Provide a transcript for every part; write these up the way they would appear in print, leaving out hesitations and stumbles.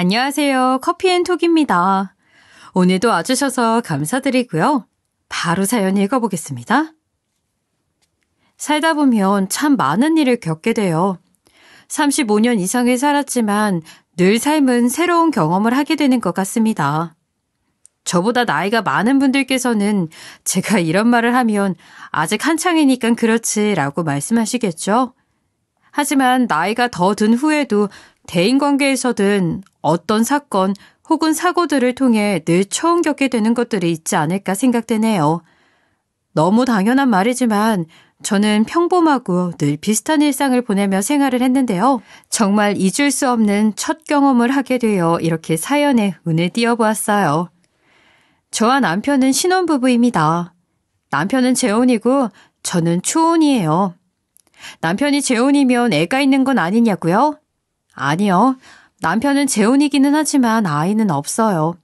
안녕하세요. 커피앤톡입니다. 오늘도 와주셔서 감사드리고요. 바로 사연 읽어보겠습니다. 살다 보면 참 많은 일을 겪게 돼요. 35년 이상을 살았지만 늘 삶은 새로운 경험을 하게 되는 것 같습니다. 저보다 나이가 많은 분들께서는 제가 이런 말을 하면 아직 한창이니까 그렇지 라고 말씀하시겠죠? 하지만 나이가 더 든 후에도 대인관계에서든 어떤 사건 혹은 사고들을 통해 늘 처음 겪게 되는 것들이 있지 않을까 생각되네요. 너무 당연한 말이지만 저는 평범하고 늘 비슷한 일상을 보내며 생활을 했는데요. 정말 잊을 수 없는 첫 경험을 하게 되어 이렇게 사연에 운을 띄워보았어요. 저와 남편은 신혼부부입니다. 남편은 재혼이고 저는 초혼이에요. 남편이 재혼이면 애가 있는 건 아니냐고요? 아니요. 남편은 재혼이기는 하지만 아이는 없어요.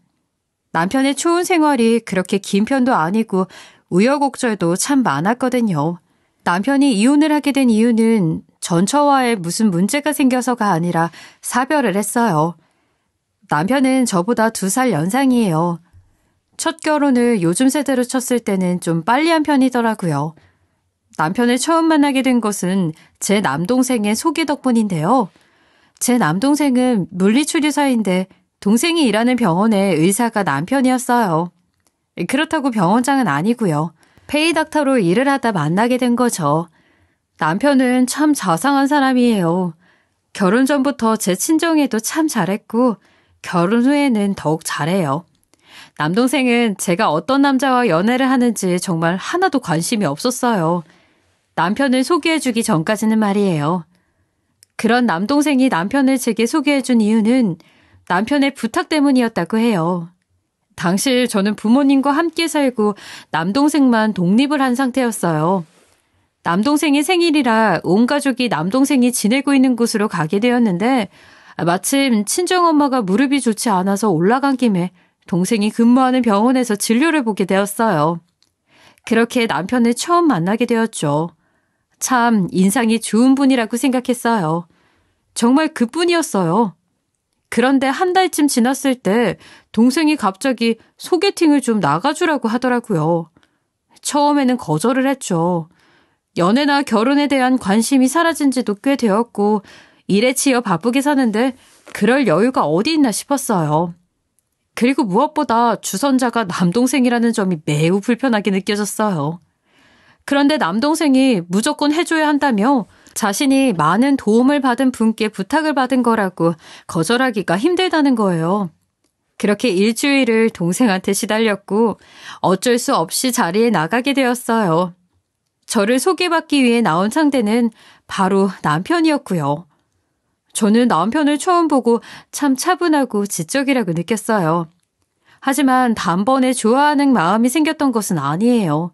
남편의 초혼 생활이 그렇게 긴 편도 아니고 우여곡절도 참 많았거든요. 남편이 이혼을 하게 된 이유는 전처와의 무슨 문제가 생겨서가 아니라 사별을 했어요. 남편은 저보다 2살 연상이에요. 첫 결혼을 요즘 세대로 쳤을 때는 좀 빨리 한 편이더라고요. 남편을 처음 만나게 된 것은 제 남동생의 소개 덕분인데요. 제 남동생은 물리치료사인데 동생이 일하는 병원의 의사가 남편이었어요. 그렇다고 병원장은 아니고요. 페이닥터로 일을 하다 만나게 된 거죠. 남편은 참 자상한 사람이에요. 결혼 전부터 제 친정에도 참 잘했고 결혼 후에는 더욱 잘해요. 남동생은 제가 어떤 남자와 연애를 하는지 정말 하나도 관심이 없었어요. 남편을 소개해주기 전까지는 말이에요. 그런 남동생이 남편을 제게 소개해준 이유는 남편의 부탁 때문이었다고 해요. 당시 저는 부모님과 함께 살고 남동생만 독립을 한 상태였어요. 남동생의 생일이라 온 가족이 남동생이 지내고 있는 곳으로 가게 되었는데 마침 친정엄마가 무릎이 좋지 않아서 올라간 김에 동생이 근무하는 병원에서 진료를 보게 되었어요. 그렇게 남편을 처음 만나게 되었죠. 참 인상이 좋은 분이라고 생각했어요. 정말 그뿐이었어요. 그런데 한 달쯤 지났을 때 동생이 갑자기 소개팅을 좀 나가주라고 하더라고요. 처음에는 거절을 했죠. 연애나 결혼에 대한 관심이 사라진 지도 꽤 되었고 일에 치여 바쁘게 사는데 그럴 여유가 어디 있나 싶었어요. 그리고 무엇보다 주선자가 남동생이라는 점이 매우 불편하게 느껴졌어요. 그런데 남동생이 무조건 해줘야 한다며 자신이 많은 도움을 받은 분께 부탁을 받은 거라고 거절하기가 힘들다는 거예요. 그렇게 일주일을 동생한테 시달렸고 어쩔 수 없이 자리에 나가게 되었어요. 저를 소개받기 위해 나온 상대는 바로 남편이었고요. 저는 남편을 처음 보고 참 차분하고 지적이라고 느꼈어요. 하지만 단번에 좋아하는 마음이 생겼던 것은 아니에요.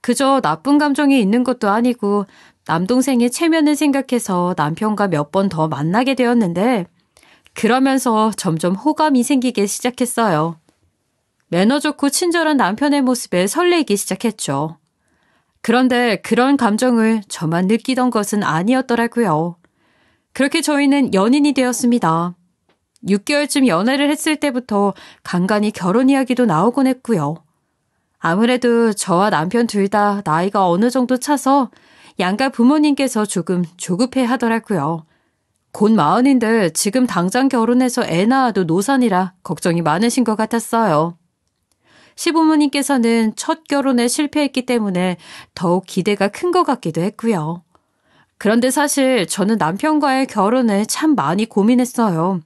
그저 나쁜 감정이 있는 것도 아니고 남동생의 체면을 생각해서 남편과 몇 번 더 만나게 되었는데 그러면서 점점 호감이 생기기 시작했어요. 매너 좋고 친절한 남편의 모습에 설레기 시작했죠. 그런데 그런 감정을 저만 느끼던 것은 아니었더라고요. 그렇게 저희는 연인이 되었습니다. 6개월쯤 연애를 했을 때부터 간간히 결혼 이야기도 나오곤 했고요. 아무래도 저와 남편 둘 다 나이가 어느 정도 차서 양가 부모님께서 조금 조급해 하더라고요. 곧 40인데 지금 당장 결혼해서 애 낳아도 노산이라 걱정이 많으신 것 같았어요. 시부모님께서는 첫 결혼에 실패했기 때문에 더욱 기대가 큰 것 같기도 했고요. 그런데 사실 저는 남편과의 결혼을 참 많이 고민했어요.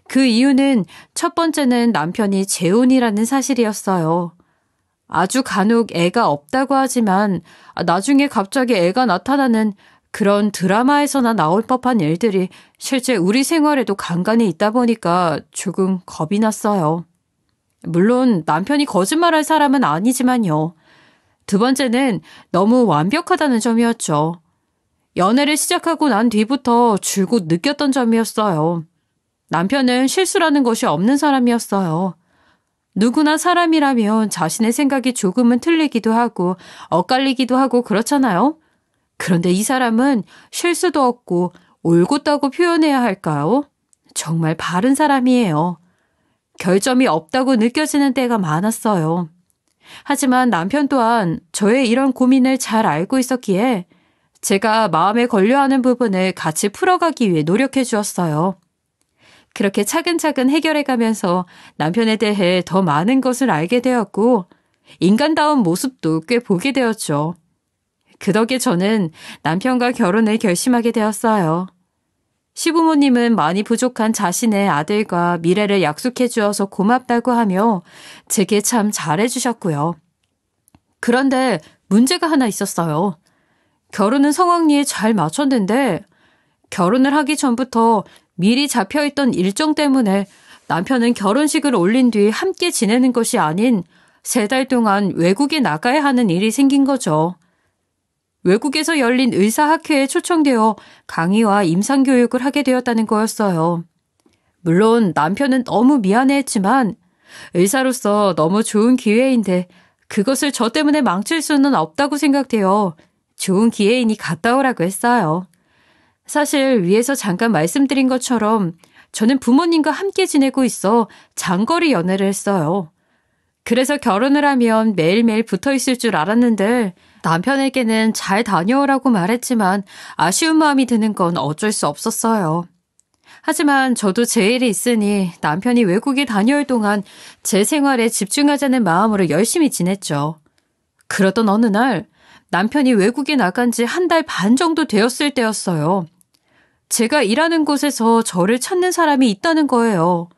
그 이유는 첫 번째는 남편이 재혼이라는 사실이었어요. 아주 간혹 애가 없다고 하지만 나중에 갑자기 애가 나타나는 그런 드라마에서나 나올 법한 일들이 실제 우리 생활에도 간간히 있다 보니까 조금 겁이 났어요. 물론 남편이 거짓말할 사람은 아니지만요. 두 번째는 너무 완벽하다는 점이었죠. 연애를 시작하고 난 뒤부터 줄곧 느꼈던 점이었어요. 남편은 실수라는 것이 없는 사람이었어요. 누구나 사람이라면 자신의 생각이 조금은 틀리기도 하고 엇갈리기도 하고 그렇잖아요. 그런데 이 사람은 실수도 없고 올곧다고 표현해야 할까요? 정말 바른 사람이에요. 결점이 없다고 느껴지는 때가 많았어요. 하지만 남편 또한 저의 이런 고민을 잘 알고 있었기에 제가 마음에 걸려하는 부분을 같이 풀어가기 위해 노력해 주었어요. 그렇게 차근차근 해결해가면서 남편에 대해 더 많은 것을 알게 되었고 인간다운 모습도 꽤 보게 되었죠. 그 덕에 저는 남편과 결혼을 결심하게 되었어요. 시부모님은 많이 부족한 자신의 아들과 미래를 약속해 주어서 고맙다고 하며 제게 참 잘해주셨고요. 그런데 문제가 하나 있었어요. 결혼은 성황리에 잘 마쳤는데 결혼을 하기 전부터 미리 잡혀있던 일정 때문에 남편은 결혼식을 올린 뒤 함께 지내는 것이 아닌 3달 동안 외국에 나가야 하는 일이 생긴 거죠. 외국에서 열린 의사학회에 초청되어 강의와 임상교육을 하게 되었다는 거였어요. 물론 남편은 너무 미안해했지만 의사로서 너무 좋은 기회인데 그것을 저 때문에 망칠 수는 없다고 생각되어 좋은 기회이니 갔다 오라고 했어요. 사실 위에서 잠깐 말씀드린 것처럼 저는 부모님과 함께 지내고 있어 장거리 연애를 했어요. 그래서 결혼을 하면 매일매일 붙어 있을 줄 알았는데 남편에게는 잘 다녀오라고 말했지만 아쉬운 마음이 드는 건 어쩔 수 없었어요. 하지만 저도 제 일이 있으니 남편이 외국에 다녀올 동안 제 생활에 집중하자는 마음으로 열심히 지냈죠. 그러던 어느 날 남편이 외국에 나간 지 1달 반 정도 되었을 때였어요. 제가 일하는 곳에서 저를 찾는 사람이 있다는 거예요.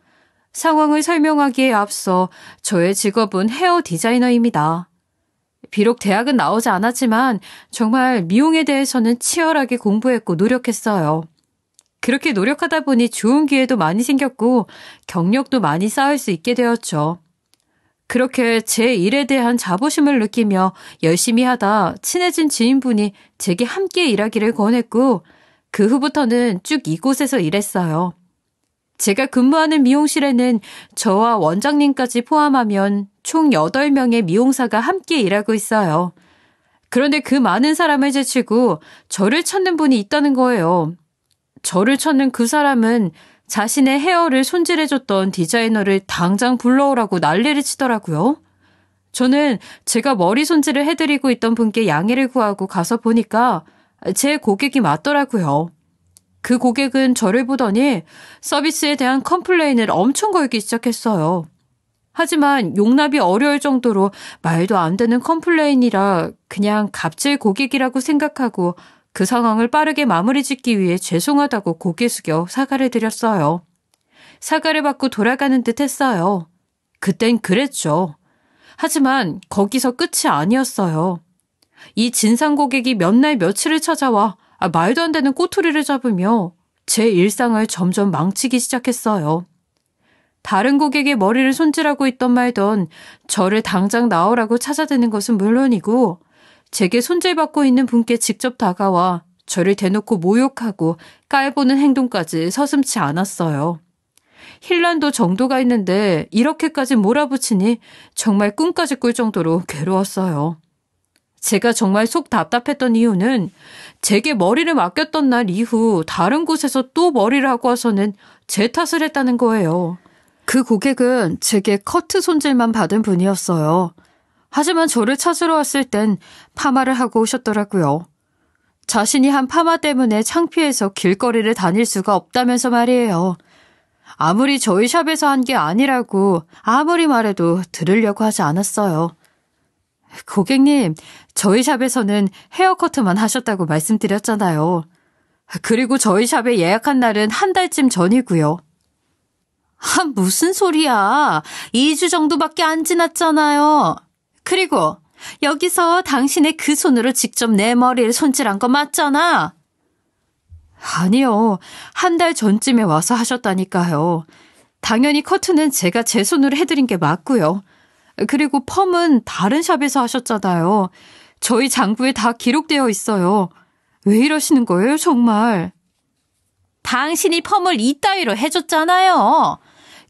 상황을 설명하기에 앞서 저의 직업은 헤어 디자이너입니다. 비록 대학은 나오지 않았지만 정말 미용에 대해서는 치열하게 공부했고 노력했어요. 그렇게 노력하다 보니 좋은 기회도 많이 생겼고 경력도 많이 쌓을 수 있게 되었죠. 그렇게 제 일에 대한 자부심을 느끼며 열심히 하다 친해진 지인분이 제게 함께 일하기를 권했고 그 후부터는 쭉 이곳에서 일했어요. 제가 근무하는 미용실에는 저와 원장님까지 포함하면 총 8명의 미용사가 함께 일하고 있어요. 그런데 그 많은 사람을 제치고 저를 찾는 분이 있다는 거예요. 저를 찾는 그 사람은 자신의 헤어를 손질해줬던 디자이너를 당장 불러오라고 난리를 치더라고요. 저는 제가 머리 손질을 해드리고 있던 분께 양해를 구하고 가서 보니까 제 고객이 맞더라고요. 그 고객은 저를 보더니 서비스에 대한 컴플레인을 엄청 걸기 시작했어요. 하지만 용납이 어려울 정도로 말도 안 되는 컴플레인이라 그냥 갑질 고객이라고 생각하고 그 상황을 빠르게 마무리 짓기 위해 죄송하다고 고개 숙여 사과를 드렸어요. 사과를 받고 돌아가는 듯 했어요. 그땐 그랬죠. 하지만 거기서 끝이 아니었어요. 이 진상 고객이 몇 날 며칠을 찾아와 말도 안 되는 꼬투리를 잡으며 제 일상을 점점 망치기 시작했어요. 다른 고객의 머리를 손질하고 있던 말던 저를 당장 나오라고 찾아드는 것은 물론이고 제게 손질받고 있는 분께 직접 다가와 저를 대놓고 모욕하고 깔보는 행동까지 서슴지 않았어요. 힐난도 정도가 있는데 이렇게까지 몰아붙이니 정말 꿈까지 꿀 정도로 괴로웠어요. 제가 정말 속 답답했던 이유는 제게 머리를 맡겼던 날 이후 다른 곳에서 또 머리를 하고 와서는 제 탓을 했다는 거예요. 그 고객은 제게 커트 손질만 받은 분이었어요. 하지만 저를 찾으러 왔을 땐 파마를 하고 오셨더라고요. 자신이 한 파마 때문에 창피해서 길거리를 다닐 수가 없다면서 말이에요. 아무리 저희 샵에서 한 게 아니라고 아무리 말해도 들으려고 하지 않았어요. 고객님, 저희 샵에서는 헤어커트만 하셨다고 말씀드렸잖아요. 그리고 저희 샵에 예약한 날은 1달쯤 전이고요. 무슨 소리야. 2주 정도밖에 안 지났잖아요. 그리고 여기서 당신의 그 손으로 직접 내 머리를 손질한 거 맞잖아. 아니요. 1달 전쯤에 와서 하셨다니까요. 당연히 커트는 제가 제 손으로 해드린 게 맞고요. 그리고 펌은 다른 샵에서 하셨잖아요. 저희 장부에 다 기록되어 있어요. 왜 이러시는 거예요, 정말? 당신이 펌을 이따위로 해줬잖아요.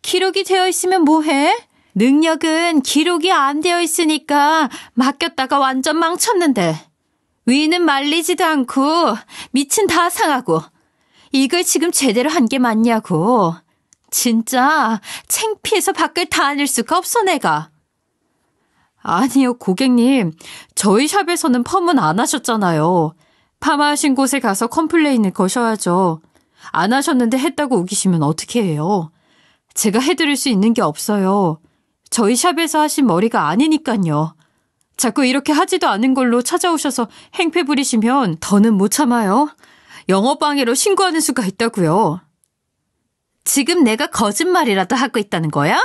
기록이 되어 있으면 뭐해? 능력은 기록이 안 되어 있으니까 맡겼다가 완전 망쳤는데 위는 말리지도 않고 밑은 다 상하고 이걸 지금 제대로 한 게 맞냐고. 진짜 창피해서 밖을 다닐 수가 없어 내가. 아니요, 고객님. 저희 샵에서는 펌은 안 하셨잖아요. 파마하신 곳에 가서 컴플레인을 거셔야죠. 안 하셨는데 했다고 우기시면 어떻게 해요? 제가 해드릴 수 있는 게 없어요. 저희 샵에서 하신 머리가 아니니까요. 자꾸 이렇게 하지도 않은 걸로 찾아오셔서 행패 부리시면 더는 못 참아요. 영업방해로 신고하는 수가 있다고요. 지금 내가 거짓말이라도 하고 있다는 거야?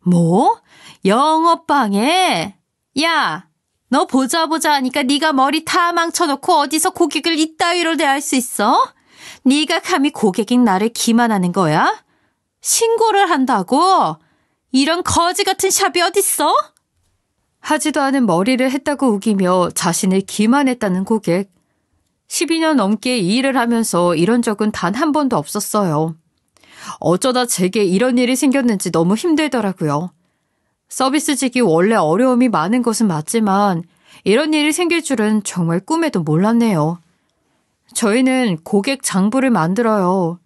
뭐? 영업방해? 야, 너 보자 하니까 네가 머리 다 망쳐놓고 어디서 고객을 이따위로 대할 수 있어? 네가 감히 고객인 나를 기만하는 거야? 신고를 한다고? 이런 거지 같은 샵이 어딨어? 하지도 않은 머리를 했다고 우기며 자신을 기만했다는 고객. 12년 넘게 이 일을 하면서 이런 적은 단 한 번도 없었어요. 어쩌다 제게 이런 일이 생겼는지 너무 힘들더라고요. 서비스직이 원래 어려움이 많은 것은 맞지만 이런 일이 생길 줄은 정말 꿈에도 몰랐네요. 저희는 고객 장부를 만들어요.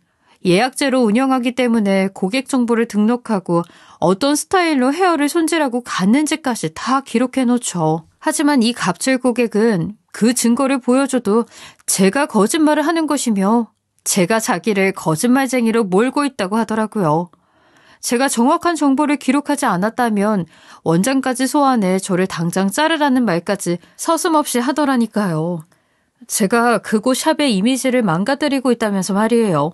예약제로 운영하기 때문에 고객 정보를 등록하고 어떤 스타일로 헤어를 손질하고 갔는지까지 다 기록해 놓죠. 하지만 이 갑질 고객은 그 증거를 보여줘도 제가 거짓말을 하는 것이며 제가 자기를 거짓말쟁이로 몰고 있다고 하더라고요. 제가 정확한 정보를 기록하지 않았다면 원장까지 소환해 저를 당장 자르라는 말까지 서슴없이 하더라니까요. 제가 그곳 샵의 이미지를 망가뜨리고 있다면서 말이에요.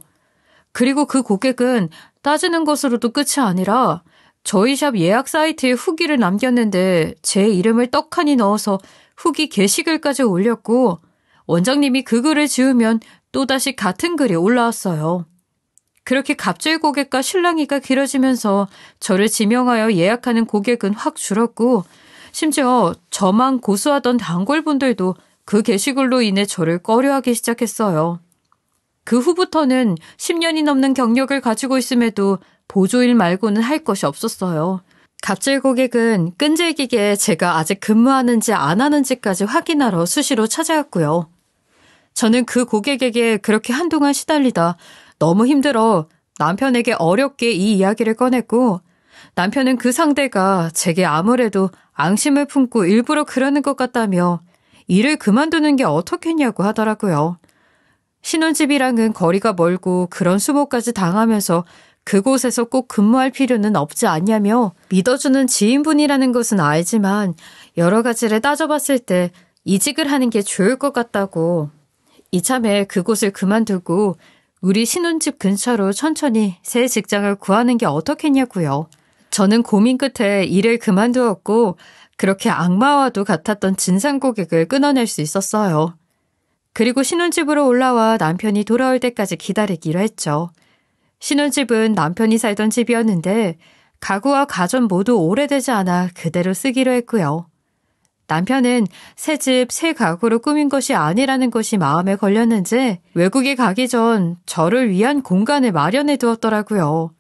그리고 그 고객은 따지는 것으로도 끝이 아니라 저희 샵 예약 사이트에 후기를 남겼는데 제 이름을 떡하니 넣어서 후기 게시글까지 올렸고 원장님이 그 글을 지우면 또다시 같은 글이 올라왔어요. 그렇게 갑질 고객과 실랑이가 길어지면서 저를 지명하여 예약하는 고객은 확 줄었고 심지어 저만 고수하던 단골분들도 그 게시글로 인해 저를 꺼려하기 시작했어요. 그 후부터는 10년이 넘는 경력을 가지고 있음에도 보조일 말고는 할 것이 없었어요. 갑질 고객은 끈질기게 제가 아직 근무하는지 안 하는지까지 확인하러 수시로 찾아왔고요. 저는 그 고객에게 그렇게 한동안 시달리다 너무 힘들어 남편에게 어렵게 이 이야기를 꺼냈고 남편은 그 상대가 제게 아무래도 앙심을 품고 일부러 그러는 것 같다며 일을 그만두는 게 어떻겠냐고 하더라고요. 신혼집이랑은 거리가 멀고 그런 수모까지 당하면서 그곳에서 꼭 근무할 필요는 없지 않냐며 믿어주는 지인분이라는 것은 알지만 여러 가지를 따져봤을 때 이직을 하는 게 좋을 것 같다고 이참에 그곳을 그만두고 우리 신혼집 근처로 천천히 새 직장을 구하는 게 어떻겠냐고요. 저는 고민 끝에 일을 그만두었고 그렇게 악마와도 같았던 진상 고객을 끊어낼 수 있었어요. 그리고 신혼집으로 올라와 남편이 돌아올 때까지 기다리기로 했죠. 신혼집은 남편이 살던 집이었는데 가구와 가전 모두 오래되지 않아 그대로 쓰기로 했고요. 남편은 새 집, 새 가구로 꾸민 것이 아니라는 것이 마음에 걸렸는지 외국에 가기 전 저를 위한 공간을 마련해 두었더라고요.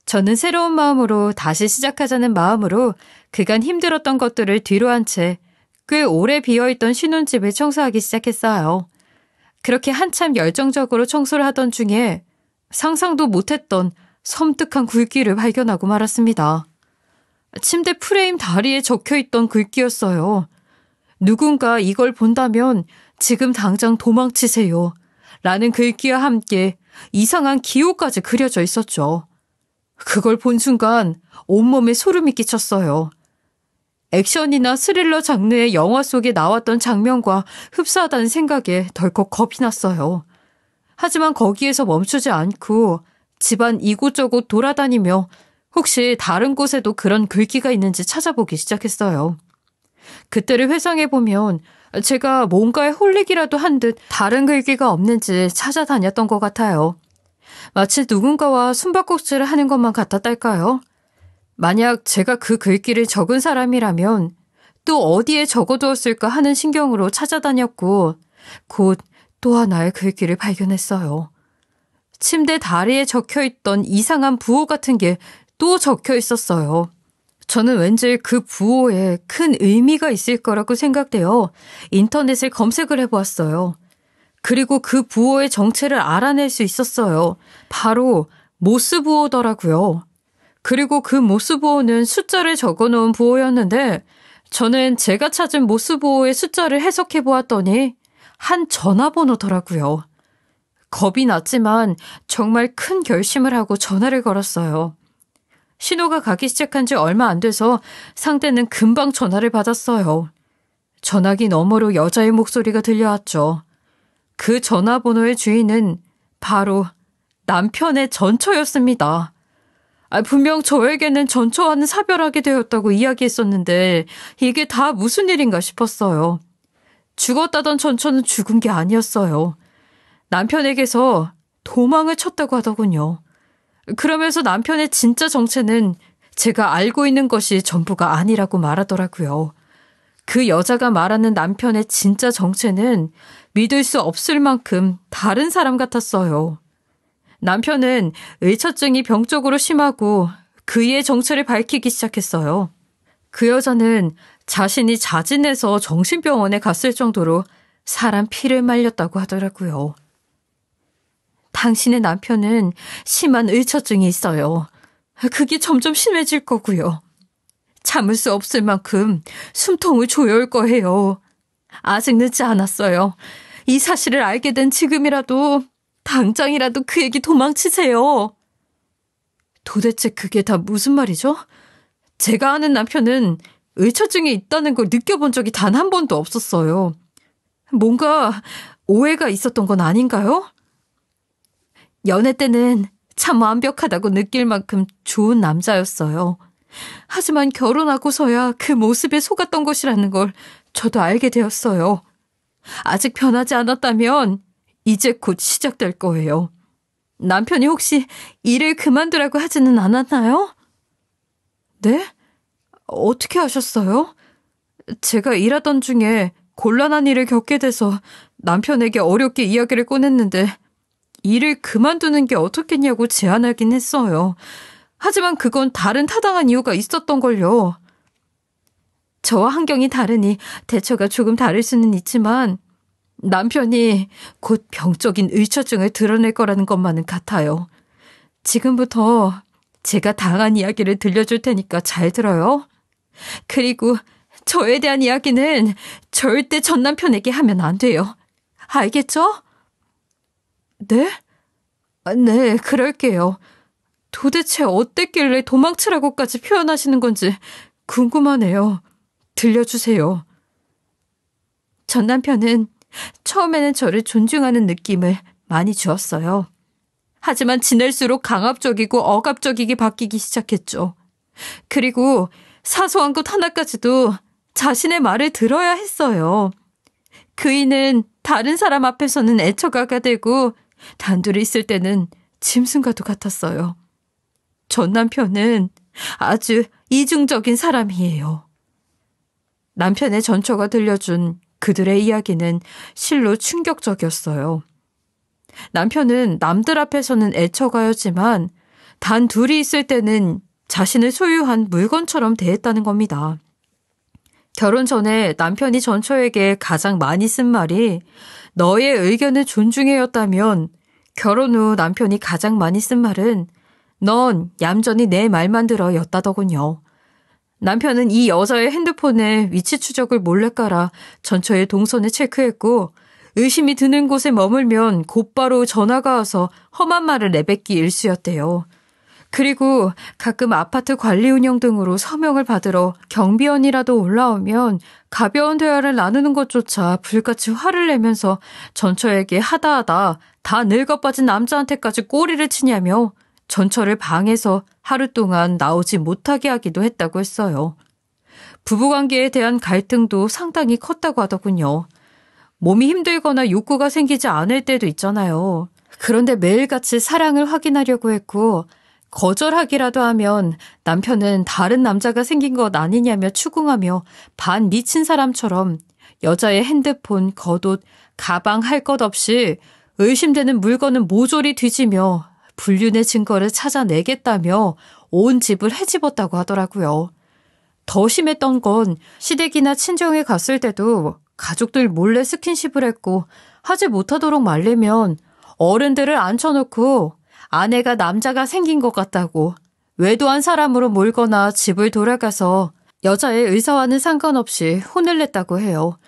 저는 새로운 마음으로 다시 시작하자는 마음으로 그간 힘들었던 것들을 뒤로 한 채 꽤 오래 비어있던 신혼집을 청소하기 시작했어요. 그렇게 한참 열정적으로 청소를 하던 중에 상상도 못했던 섬뜩한 글귀를 발견하고 말았습니다. 침대 프레임 다리에 적혀있던 글귀였어요. 누군가 이걸 본다면 지금 당장 도망치세요. 라는 글귀와 함께 이상한 기호까지 그려져 있었죠. 그걸 본 순간 온몸에 소름이 끼쳤어요. 액션이나 스릴러 장르의 영화 속에 나왔던 장면과 흡사하다는 생각에 덜컥 겁이 났어요. 하지만 거기에서 멈추지 않고 집안 이곳저곳 돌아다니며 혹시 다른 곳에도 그런 글귀가 있는지 찾아보기 시작했어요. 그때를 회상해보면 제가 뭔가에 홀리기라도 한 듯 다른 글귀가 없는지 찾아다녔던 것 같아요. 마치 누군가와 숨바꼭질을 하는 것만 같았달까요? 만약 제가 그 글귀를 적은 사람이라면 또 어디에 적어두었을까 하는 신경으로 찾아다녔고 곧 또 하나의 글귀를 발견했어요. 침대 다리에 적혀있던 이상한 부호 같은 게 또 적혀 있었어요. 저는 왠지 그 부호에 큰 의미가 있을 거라고 생각되어 인터넷을 검색을 해보았어요. 그리고 그 부호의 정체를 알아낼 수 있었어요. 바로 모스 부호더라고요. 그리고 그 모스 부호는 숫자를 적어놓은 부호였는데 저는 제가 찾은 모스 부호의 숫자를 해석해 보았더니 한 전화번호더라고요. 겁이 났지만 정말 큰 결심을 하고 전화를 걸었어요. 신호가 가기 시작한 지 얼마 안 돼서 상대는 금방 전화를 받았어요. 전화기 너머로 여자의 목소리가 들려왔죠. 그 전화번호의 주인은 바로 남편의 전처였습니다. 분명 저에게는 전처와는 사별하게 되었다고 이야기했었는데 이게 다 무슨 일인가 싶었어요. 죽었다던 전처는 죽은 게 아니었어요. 남편에게서 도망을 쳤다고 하더군요. 그러면서 남편의 진짜 정체는 제가 알고 있는 것이 전부가 아니라고 말하더라고요. 그 여자가 말하는 남편의 진짜 정체는 믿을 수 없을 만큼 다른 사람 같았어요. 남편은 의처증이 병적으로 심하고 그의 정체를 밝히기 시작했어요. 그 여자는 자신이 자진해서 정신병원에 갔을 정도로 사람 피를 말렸다고 하더라고요. 당신의 남편은 심한 의처증이 있어요. 그게 점점 심해질 거고요. 참을 수 없을 만큼 숨통을 조여올 거예요. 아직 늦지 않았어요. 이 사실을 알게 된 지금이라도 당장이라도 그에게 도망치세요. 도대체 그게 다 무슨 말이죠? 제가 아는 남편은 의처증이 있다는 걸 느껴본 적이 단 한 번도 없었어요. 뭔가 오해가 있었던 건 아닌가요? 연애 때는 참 완벽하다고 느낄 만큼 좋은 남자였어요. 하지만 결혼하고서야 그 모습에 속았던 것이라는 걸 저도 알게 되었어요. 아직 변하지 않았다면 이제 곧 시작될 거예요. 남편이 혹시 일을 그만두라고 하지는 않았나요? 네? 어떻게 하셨어요? 제가 일하던 중에 곤란한 일을 겪게 돼서 남편에게 어렵게 이야기를 꺼냈는데 일을 그만두는 게 어떻겠냐고 제안하긴 했어요. 하지만 그건 다른 타당한 이유가 있었던걸요. 저와 환경이 다르니 대처가 조금 다를 수는 있지만 남편이 곧 병적인 의처증을 드러낼 거라는 것만은 같아요. 지금부터 제가 당한 이야기를 들려줄 테니까 잘 들어요. 그리고 저에 대한 이야기는 절대 전 남편에게 하면 안 돼요. 알겠죠? 네? 네, 그럴게요. 도대체 어땠길래 도망치라고까지 표현하시는 건지 궁금하네요. 들려주세요. 전 남편은 처음에는 저를 존중하는 느낌을 많이 주었어요. 하지만 지낼수록 강압적이고 억압적이게 바뀌기 시작했죠. 그리고 사소한 것 하나까지도 자신의 말을 들어야 했어요. 그이는 다른 사람 앞에서는 애처가가 되고 단둘이 있을 때는 짐승과도 같았어요. 전 남편은 아주 이중적인 사람이에요. 남편의 전처가 들려준 그들의 이야기는 실로 충격적이었어요. 남편은 남들 앞에서는 애처가였지만 단 둘이 있을 때는 자신을 소유한 물건처럼 대했다는 겁니다. 결혼 전에 남편이 전처에게 가장 많이 쓴 말이 너의 의견을 존중해였다면 결혼 후 남편이 가장 많이 쓴 말은 넌 얌전히 내 말만 들어 였다더군요. 남편은 이 여자의 핸드폰에 위치 추적을 몰래 깔아 전처의 동선을 체크했고 의심이 드는 곳에 머물면 곧바로 전화가 와서 험한 말을 내뱉기 일쑤였대요. 그리고 가끔 아파트 관리 운영 등으로 서명을 받으러 경비원이라도 올라오면 가벼운 대화를 나누는 것조차 불같이 화를 내면서 전처에게 하다하다 다 늙어빠진 남자한테까지 꼬리를 치냐며 전처를 방에서 하루 동안 나오지 못하게 하기도 했다고 했어요. 부부관계에 대한 갈등도 상당히 컸다고 하더군요. 몸이 힘들거나 욕구가 생기지 않을 때도 있잖아요. 그런데 매일같이 사랑을 확인하려고 했고 거절하기라도 하면 남편은 다른 남자가 생긴 것 아니냐며 추궁하며 반 미친 사람처럼 여자의 핸드폰, 겉옷, 가방 할 것 없이 의심되는 물건은 모조리 뒤지며 불륜의 증거를 찾아내겠다며 온 집을 헤집었다고 하더라고요. 더 심했던 건 시댁이나 친정에 갔을 때도 가족들 몰래 스킨십을 했고 하지 못하도록 말리면 어른들을 앉혀놓고 아내가 남자가 생긴 것 같다고 외도한 사람으로 몰거나 집을 돌아가서 여자의 의사와는 상관없이 혼을 냈다고 해요.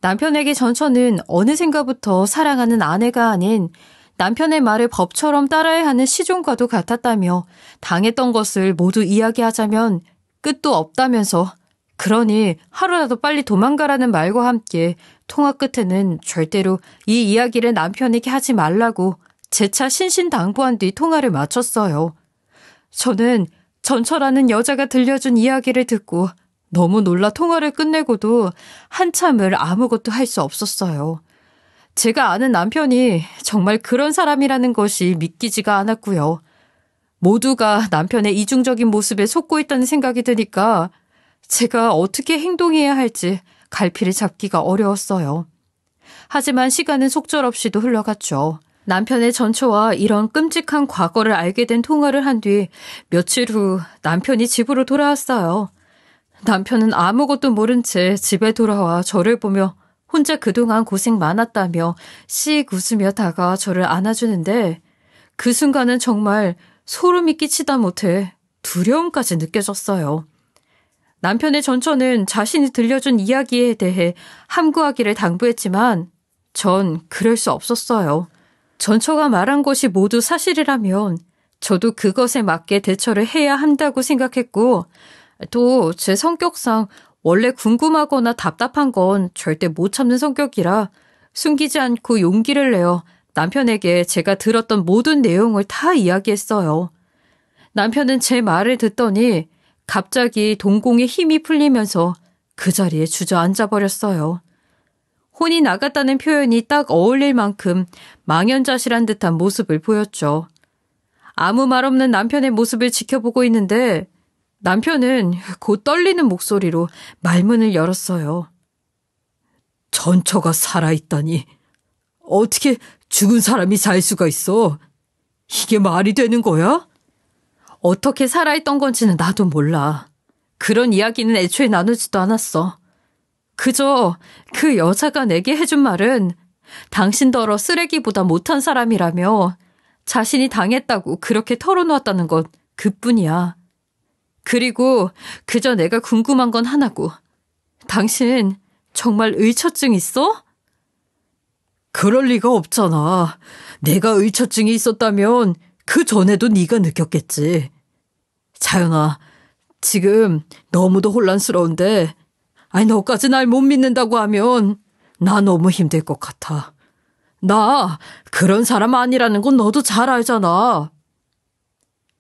남편에게 전처는 어느샌가부터 사랑하는 아내가 아닌 남편의 말을 법처럼 따라야 하는 시종과도 같았다며 당했던 것을 모두 이야기하자면 끝도 없다면서 그러니 하루라도 빨리 도망가라는 말과 함께 통화 끝에는 절대로 이 이야기를 남편에게 하지 말라고 재차 신신당부한 뒤 통화를 마쳤어요. 저는 전처라는 여자가 들려준 이야기를 듣고 너무 놀라 통화를 끝내고도 한참을 아무것도 할 수 없었어요. 제가 아는 남편이 정말 그런 사람이라는 것이 믿기지가 않았고요. 모두가 남편의 이중적인 모습에 속고 있다는 생각이 드니까 제가 어떻게 행동해야 할지 갈피를 잡기가 어려웠어요. 하지만 시간은 속절없이도 흘러갔죠. 남편의 전처와 이런 끔찍한 과거를 알게 된 통화를 한 뒤 며칠 후 남편이 집으로 돌아왔어요. 남편은 아무것도 모른 채 집에 돌아와 저를 보며 혼자 그동안 고생 많았다며 씩 웃으며 다가와 저를 안아주는데 그 순간은 정말 소름이 끼치다 못해 두려움까지 느껴졌어요. 남편의 전처는 자신이 들려준 이야기에 대해 함구하기를 당부했지만 전 그럴 수 없었어요. 전처가 말한 것이 모두 사실이라면 저도 그것에 맞게 대처를 해야 한다고 생각했고 또 제 성격상 원래 궁금하거나 답답한 건 절대 못 참는 성격이라 숨기지 않고 용기를 내어 남편에게 제가 들었던 모든 내용을 다 이야기했어요. 남편은 제 말을 듣더니 갑자기 동공에 힘이 풀리면서 그 자리에 주저앉아 버렸어요. 혼이 나갔다는 표현이 딱 어울릴 만큼 망연자실한 듯한 모습을 보였죠. 아무 말 없는 남편의 모습을 지켜보고 있는데 남편은 곧 떨리는 목소리로 말문을 열었어요. 전처가 살아있다니. 어떻게 죽은 사람이 살 수가 있어? 이게 말이 되는 거야? 어떻게 살아있던 건지는 나도 몰라. 그런 이야기는 애초에 나누지도 않았어. 그저 그 여자가 내게 해준 말은 당신더러 쓰레기보다 못한 사람이라며 자신이 당했다고 그렇게 털어놓았다는 것 그뿐이야. 그리고 그저 내가 궁금한 건 하나고. 당신 정말 의처증 있어? 그럴 리가 없잖아. 내가 의처증이 있었다면 그 전에도 네가 느꼈겠지. 자연아, 지금 너무도 혼란스러운데 너까지 날 못 믿는다고 하면 나 너무 힘들 것 같아. 나 그런 사람 아니라는 건 너도 잘 알잖아.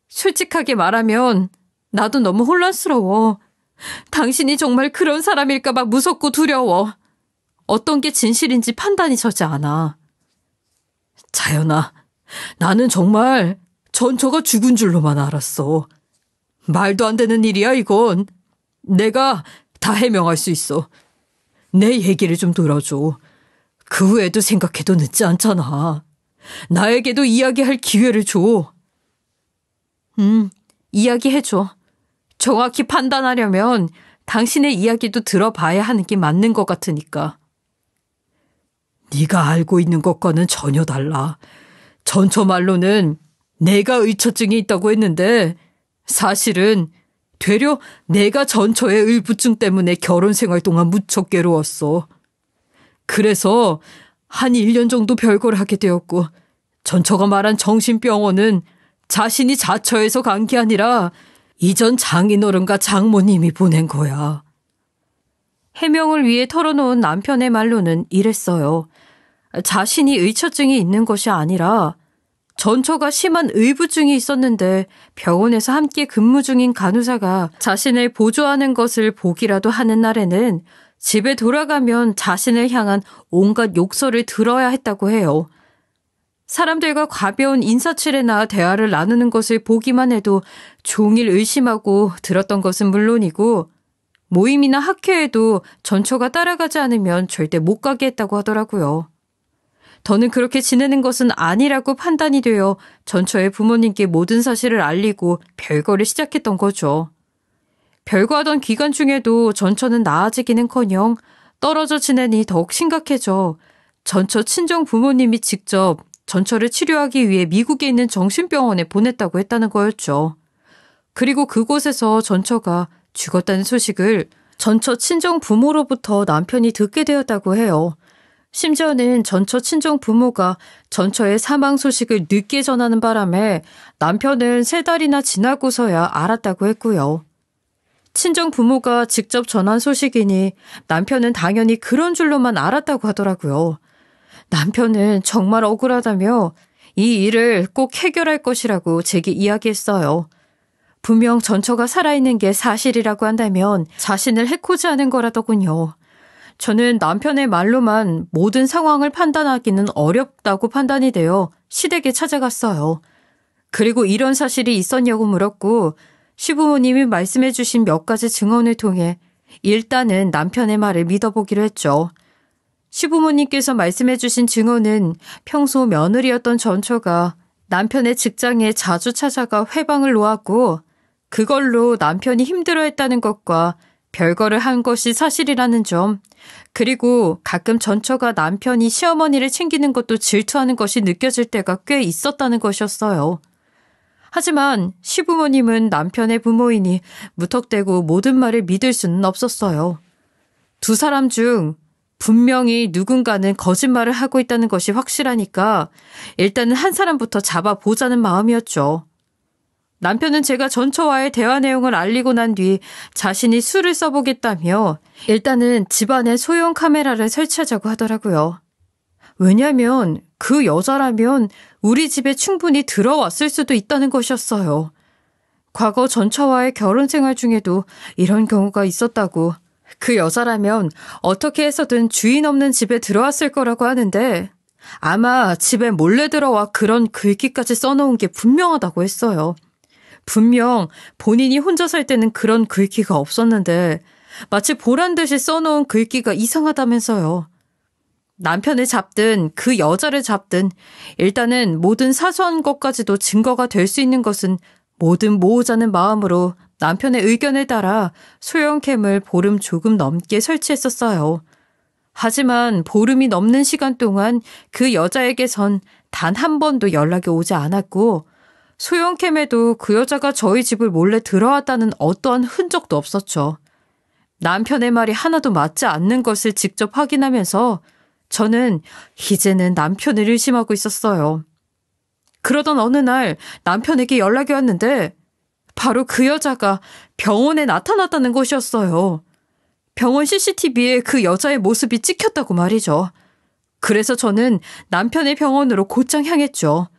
솔직하게 말하면 나도 너무 혼란스러워. 당신이 정말 그런 사람일까봐 무섭고 두려워. 어떤 게 진실인지 판단이 서지 않아. 자연아, 나는 정말 전처가 죽은 줄로만 알았어. 말도 안 되는 일이야, 이건. 내가 다 해명할 수 있어. 내 얘기를 좀 들어줘. 그 후에도 생각해도 늦지 않잖아. 나에게도 이야기할 기회를 줘. 이야기해줘. 정확히 판단하려면 당신의 이야기도 들어봐야 하는 게 맞는 것 같으니까. 네가 알고 있는 것과는 전혀 달라. 전처 말로는 내가 의처증이 있다고 했는데 사실은 되려 내가 전처의 의부증 때문에 결혼 생활 동안 무척 괴로웠어. 그래서 한 1년 정도 별거를 하게 되었고 전처가 말한 정신병원은 자신이 자처해서 간 게 아니라 이전 장인어른과 장모님이 보낸 거야. 해명을 위해 털어놓은 남편의 말로는 이랬어요. 자신이 의처증이 있는 것이 아니라 전처가 심한 의부증이 있었는데 병원에서 함께 근무 중인 간호사가 자신을 보조하는 것을 보기라도 하는 날에는 집에 돌아가면 자신을 향한 온갖 욕설을 들어야 했다고 해요. 사람들과 가벼운 인사치레나 대화를 나누는 것을 보기만 해도 종일 의심하고 들었던 것은 물론이고 모임이나 학회에도 전처가 따라가지 않으면 절대 못 가게 했다고 하더라고요. 더는 그렇게 지내는 것은 아니라고 판단이 되어 전처의 부모님께 모든 사실을 알리고 별거를 시작했던 거죠. 별거하던 기간 중에도 전처는 나아지기는커녕 떨어져 지내니 더욱 심각해져 전처 친정 부모님이 직접 전처를 치료하기 위해 미국에 있는 정신병원에 보냈다고 했다는 거였죠. 그리고 그곳에서 전처가 죽었다는 소식을 전처 친정 부모로부터 남편이 듣게 되었다고 해요. 심지어는 전처 친정 부모가 전처의 사망 소식을 늦게 전하는 바람에 남편은 3달이나 지나고서야 알았다고 했고요. 친정 부모가 직접 전한 소식이니 남편은 당연히 그런 줄로만 알았다고 하더라고요. 남편은 정말 억울하다며 이 일을 꼭 해결할 것이라고 제게 이야기했어요. 분명 전처가 살아있는 게 사실이라고 한다면 자신을 해코지하는 거라더군요. 저는 남편의 말로만 모든 상황을 판단하기는 어렵다고 판단이 되어 시댁에 찾아갔어요. 그리고 이런 사실이 있었냐고 물었고 시부모님이 말씀해 주신 몇 가지 증언을 통해 일단은 남편의 말을 믿어보기로 했죠. 시부모님께서 말씀해 주신 증언은 평소 며느리였던 전처가 남편의 직장에 자주 찾아가 회방을 놓았고 그걸로 남편이 힘들어했다는 것과 별거를 한 것이 사실이라는 점, 그리고 가끔 전처가 남편이 시어머니를 챙기는 것도 질투하는 것이 느껴질 때가 꽤 있었다는 것이었어요. 하지만 시부모님은 남편의 부모이니 무턱대고 모든 말을 믿을 수는 없었어요. 두 사람 중 분명히 누군가는 거짓말을 하고 있다는 것이 확실하니까 일단은 한 사람부터 잡아보자는 마음이었죠. 남편은 제가 전처와의 대화 내용을 알리고 난 뒤 자신이 수를 써보겠다며 일단은 집안에 소형 카메라를 설치하자고 하더라고요. 왜냐면 그 여자라면 우리 집에 충분히 들어왔을 수도 있다는 것이었어요. 과거 전처와의 결혼 생활 중에도 이런 경우가 있었다고. 그 여자라면 어떻게 해서든 주인 없는 집에 들어왔을 거라고 하는데 아마 집에 몰래 들어와 그런 글귀까지 써놓은 게 분명하다고 했어요. 분명 본인이 혼자 살 때는 그런 글귀가 없었는데 마치 보란듯이 써놓은 글귀가 이상하다면서요. 남편을 잡든 그 여자를 잡든 일단은 모든 사소한 것까지도 증거가 될 수 있는 것은 뭐든 모으자는 마음으로 남편의 의견에 따라 소형캠을 보름 조금 넘게 설치했었어요. 하지만 보름이 넘는 시간 동안 그 여자에게선 단 한 번도 연락이 오지 않았고 소형캠에도 그 여자가 저희 집을 몰래 들어왔다는 어떠한 흔적도 없었죠. 남편의 말이 하나도 맞지 않는 것을 직접 확인하면서 저는 이제는 남편을 의심하고 있었어요. 그러던 어느 날 남편에게 연락이 왔는데 바로 그 여자가 병원에 나타났다는 것이었어요. 병원 CCTV에 그 여자의 모습이 찍혔다고 말이죠. 그래서 저는 남편의 병원으로 곧장 향했죠.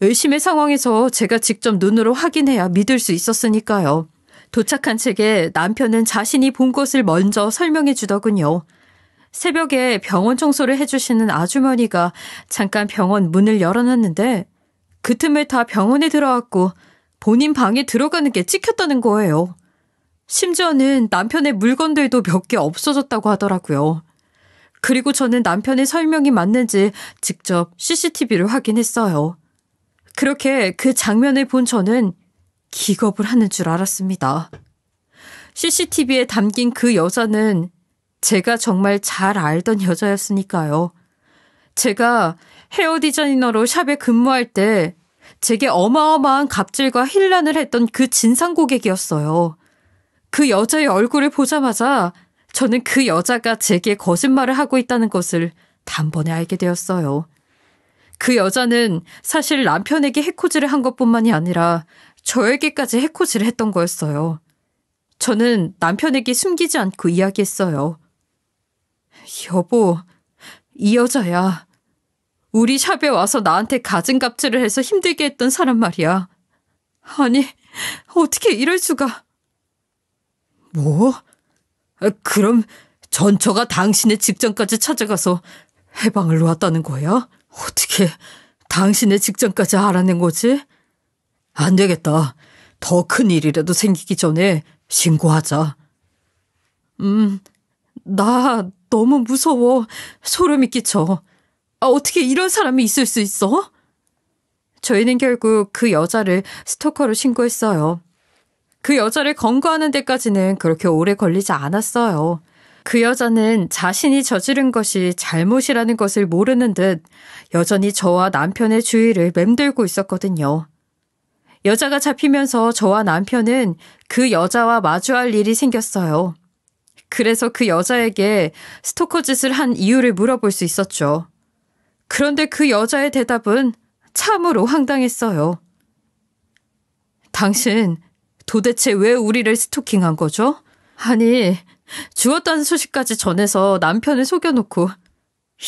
의심의 상황에서 제가 직접 눈으로 확인해야 믿을 수 있었으니까요. 도착한 책에 남편은 자신이 본 것을 먼저 설명해 주더군요. 새벽에 병원 청소를 해주시는 아주머니가 잠깐 병원 문을 열어놨는데 그 틈을 타 병원에 들어왔고 본인 방에 들어가는 게 찍혔다는 거예요. 심지어는 남편의 물건들도 몇 개 없어졌다고 하더라고요. 그리고 저는 남편의 설명이 맞는지 직접 CCTV를 확인했어요. 그렇게 그 장면을 본 저는 기겁을 하는 줄 알았습니다. CCTV에 담긴 그 여자는 제가 정말 잘 알던 여자였으니까요. 제가 헤어 디자이너로 샵에 근무할 때 제게 어마어마한 갑질과 힐난을 했던 그 진상 고객이었어요. 그 여자의 얼굴을 보자마자 저는 그 여자가 제게 거짓말을 하고 있다는 것을 단번에 알게 되었어요. 그 여자는 사실 남편에게 해코지를 한 것뿐만이 아니라 저에게까지 해코지를 했던 거였어요. 저는 남편에게 숨기지 않고 이야기했어요. 여보, 이 여자야. 우리 샵에 와서 나한테 갖은 갑질을 해서 힘들게 했던 사람 말이야. 아니, 어떻게 이럴 수가. 뭐? 그럼 전처가 당신의 직장까지 찾아가서 해방을 놓았다는 거야? 어떻게 당신의 직장까지 알아낸 거지? 안 되겠다. 더 큰 일이라도 생기기 전에 신고하자. 나 너무 무서워. 소름이 끼쳐. 어떻게 이런 사람이 있을 수 있어? 저희는 결국 그 여자를 스토커로 신고했어요. 그 여자를 검거하는 데까지는 그렇게 오래 걸리지 않았어요. 그 여자는 자신이 저지른 것이 잘못이라는 것을 모르는 듯 여전히 저와 남편의 주위를 맴돌고 있었거든요. 여자가 잡히면서 저와 남편은 그 여자와 마주할 일이 생겼어요. 그래서 그 여자에게 스토커 짓을 한 이유를 물어볼 수 있었죠. 그런데 그 여자의 대답은 참으로 황당했어요. 당신 도대체 왜 우리를 스토킹한 거죠? 아니, 죽었다는 소식까지 전해서 남편을 속여놓고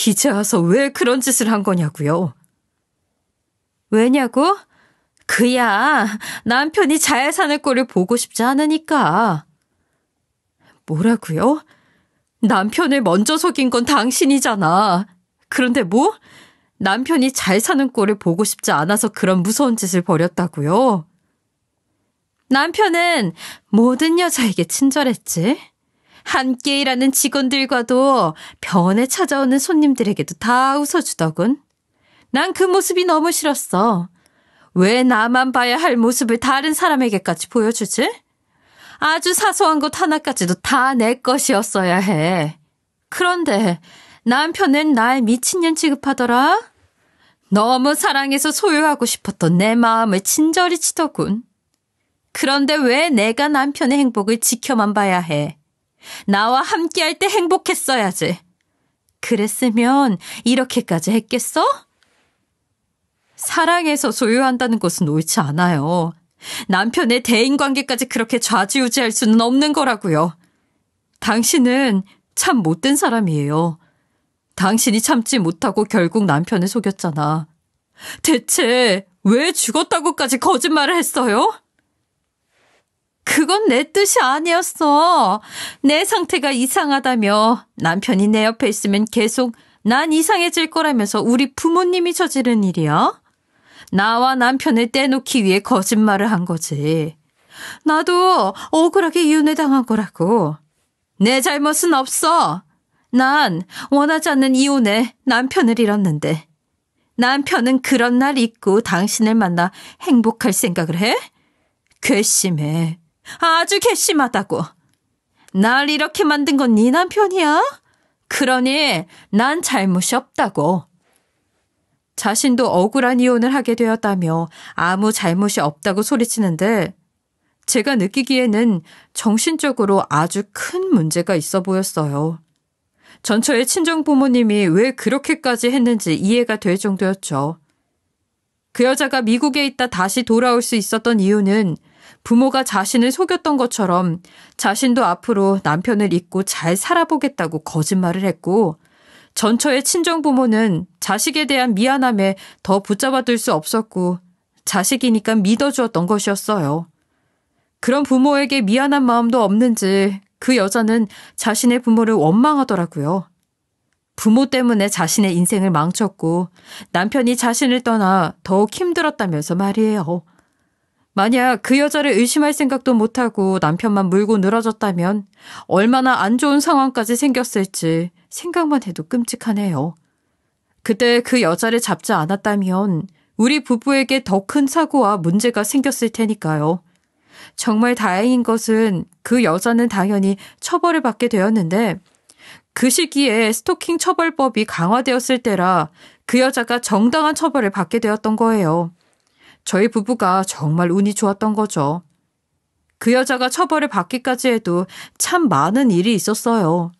이제 와서 왜 그런 짓을 한 거냐고요. 왜냐고? 그야 남편이 잘 사는 꼴을 보고 싶지 않으니까. 뭐라고요? 남편을 먼저 속인 건 당신이잖아. 그런데 뭐? 남편이 잘 사는 꼴을 보고 싶지 않아서 그런 무서운 짓을 벌였다고요? 남편은 모든 여자에게 친절했지. 함께 일하는 직원들과도 병원에 찾아오는 손님들에게도 다 웃어주더군. 난 그 모습이 너무 싫었어. 왜 나만 봐야 할 모습을 다른 사람에게까지 보여주지? 아주 사소한 것 하나까지도 다 내 것이었어야 해. 그런데 남편은 날 미친년 취급하더라. 너무 사랑해서 소유하고 싶었던 내 마음을 친절히 치더군. 그런데 왜 내가 남편의 행복을 지켜만 봐야 해? 나와 함께할 때 행복했어야지. 그랬으면 이렇게까지 했겠어? 사랑해서 소유한다는 것은 옳지 않아요. 남편의 대인관계까지 그렇게 좌지우지할 수는 없는 거라고요. 당신은 참 못된 사람이에요. 당신이 참지 못하고 결국 남편을 속였잖아. 대체 왜 죽었다고까지 거짓말을 했어요? 그건 내 뜻이 아니었어. 내 상태가 이상하다며 남편이 내 옆에 있으면 계속 난 이상해질 거라면서 우리 부모님이 저지른 일이야. 나와 남편을 떼놓기 위해 거짓말을 한 거지. 나도 억울하게 이혼을 당한 거라고. 내 잘못은 없어. 난 원하지 않는 이혼에 남편을 잃었는데 남편은 그런 날 잊고 당신을 만나 행복할 생각을 해? 괘씸해. 아주 괘씸하다고. 날 이렇게 만든 건 네 남편이야? 그러니 난 잘못이 없다고. 자신도 억울한 이혼을 하게 되었다며 아무 잘못이 없다고 소리치는데 제가 느끼기에는 정신적으로 아주 큰 문제가 있어 보였어요. 전처의 친정 부모님이 왜 그렇게까지 했는지 이해가 될 정도였죠. 그 여자가 미국에 있다 다시 돌아올 수 있었던 이유는 부모가 자신을 속였던 것처럼 자신도 앞으로 남편을 잊고 잘 살아보겠다고 거짓말을 했고 전처의 친정 부모는 자식에 대한 미안함에 더 붙잡아둘 수 없었고 자식이니까 믿어주었던 것이었어요. 그런 부모에게 미안한 마음도 없는지 그 여자는 자신의 부모를 원망하더라고요. 부모 때문에 자신의 인생을 망쳤고 남편이 자신을 떠나 더욱 힘들었다면서 말이에요. 만약 그 여자를 의심할 생각도 못하고 남편만 물고 늘어졌다면 얼마나 안 좋은 상황까지 생겼을지 생각만 해도 끔찍하네요. 그때 그 여자를 잡지 않았다면 우리 부부에게 더 큰 사고와 문제가 생겼을 테니까요. 정말 다행인 것은 그 여자는 당연히 처벌을 받게 되었는데 그 시기에 스토킹 처벌법이 강화되었을 때라 그 여자가 정당한 처벌을 받게 되었던 거예요. 저희 부부가 정말 운이 좋았던 거죠. 그 여자가 처벌을 받기까지 해도 참 많은 일이 있었어요.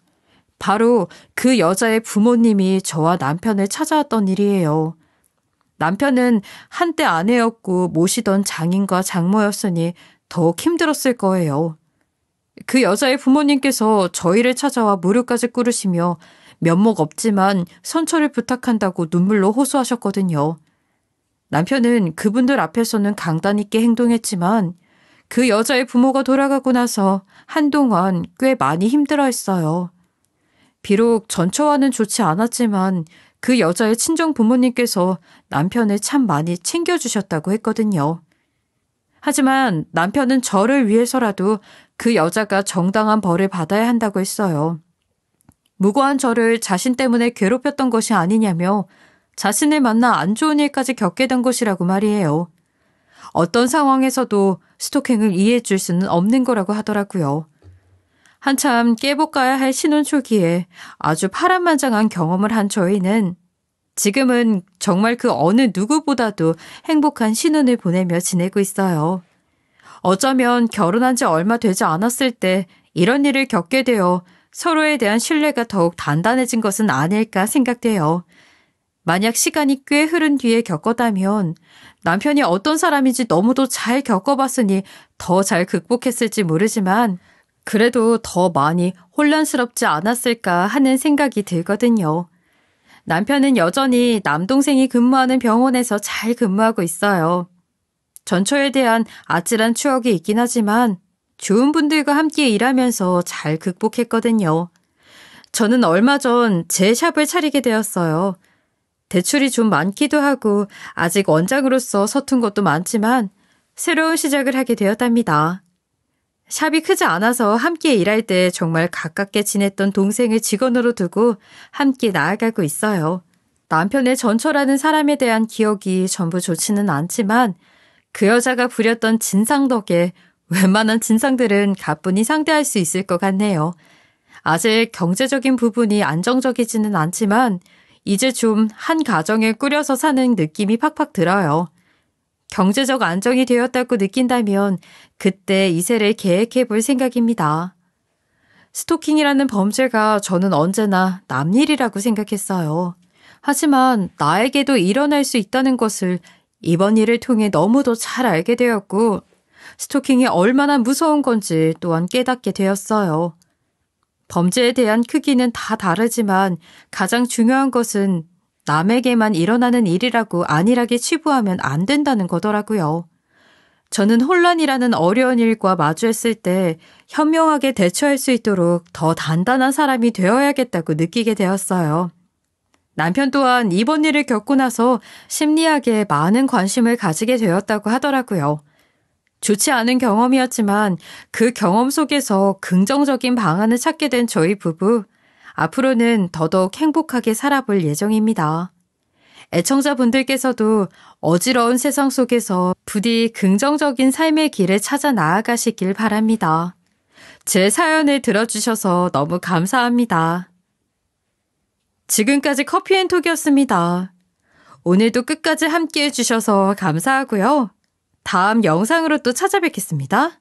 바로 그 여자의 부모님이 저와 남편을 찾아왔던 일이에요. 남편은 한때 아내였고 모시던 장인과 장모였으니 더욱 힘들었을 거예요. 그 여자의 부모님께서 저희를 찾아와 무릎까지 꿇으시며 면목 없지만 선처를 부탁한다고 눈물로 호소하셨거든요. 남편은 그분들 앞에서는 강단 있게 행동했지만 그 여자의 부모가 돌아가고 나서 한동안 꽤 많이 힘들어했어요. 비록 전처와는 좋지 않았지만 그 여자의 친정 부모님께서 남편을 참 많이 챙겨주셨다고 했거든요. 하지만 남편은 저를 위해서라도 그 여자가 정당한 벌을 받아야 한다고 했어요. 무고한 저를 자신 때문에 괴롭혔던 것이 아니냐며 자신을 만나 안 좋은 일까지 겪게 된 것이라고 말이에요. 어떤 상황에서도 스토킹을 이해해 줄 수는 없는 거라고 하더라고요. 한참 깨볶아야 할 신혼 초기에 아주 파란만장한 경험을 한 저희는 지금은 정말 그 어느 누구보다도 행복한 신혼을 보내며 지내고 있어요. 어쩌면 결혼한 지 얼마 되지 않았을 때 이런 일을 겪게 되어 서로에 대한 신뢰가 더욱 단단해진 것은 아닐까 생각돼요. 만약 시간이 꽤 흐른 뒤에 겪었다면 남편이 어떤 사람인지 너무도 잘 겪어봤으니 더 잘 극복했을지 모르지만 그래도 더 많이 혼란스럽지 않았을까 하는 생각이 들거든요. 남편은 여전히 남동생이 근무하는 병원에서 잘 근무하고 있어요. 전초에 대한 아찔한 추억이 있긴 하지만 좋은 분들과 함께 일하면서 잘 극복했거든요. 저는 얼마 전 제 샵을 차리게 되었어요. 대출이 좀 많기도 하고 아직 원장으로서 서툰 것도 많지만 새로운 시작을 하게 되었답니다. 샵이 크지 않아서 함께 일할 때 정말 가깝게 지냈던 동생을 직원으로 두고 함께 나아가고 있어요. 남편의 전초라는 사람에 대한 기억이 전부 좋지는 않지만 그 여자가 부렸던 진상 덕에 웬만한 진상들은 가뿐히 상대할 수 있을 것 같네요. 아직 경제적인 부분이 안정적이지는 않지만 이제 좀 한 가정을 꾸려서 사는 느낌이 팍팍 들어요. 경제적 안정이 되었다고 느낀다면 그때 이세를 계획해 볼 생각입니다. 스토킹이라는 범죄가 저는 언제나 남 일이라고 생각했어요. 하지만 나에게도 일어날 수 있다는 것을 이번 일을 통해 너무도 잘 알게 되었고 스토킹이 얼마나 무서운 건지 또한 깨닫게 되었어요. 범죄에 대한 크기는 다 다르지만 가장 중요한 것은 남에게만 일어나는 일이라고 안일하게 치부하면 안 된다는 거더라고요. 저는 혼란이라는 어려운 일과 마주했을 때 현명하게 대처할 수 있도록 더 단단한 사람이 되어야겠다고 느끼게 되었어요. 남편 또한 이번 일을 겪고 나서 심리학에 많은 관심을 가지게 되었다고 하더라고요. 좋지 않은 경험이었지만 그 경험 속에서 긍정적인 방안을 찾게 된 저희 부부, 앞으로는 더더욱 행복하게 살아볼 예정입니다. 애청자분들께서도 어지러운 세상 속에서 부디 긍정적인 삶의 길을 찾아 나아가시길 바랍니다. 제 사연을 들어주셔서 너무 감사합니다. 지금까지 커피앤톡이었습니다. 오늘도 끝까지 함께 해주셔서 감사하고요. 다음 영상으로 또 찾아뵙겠습니다.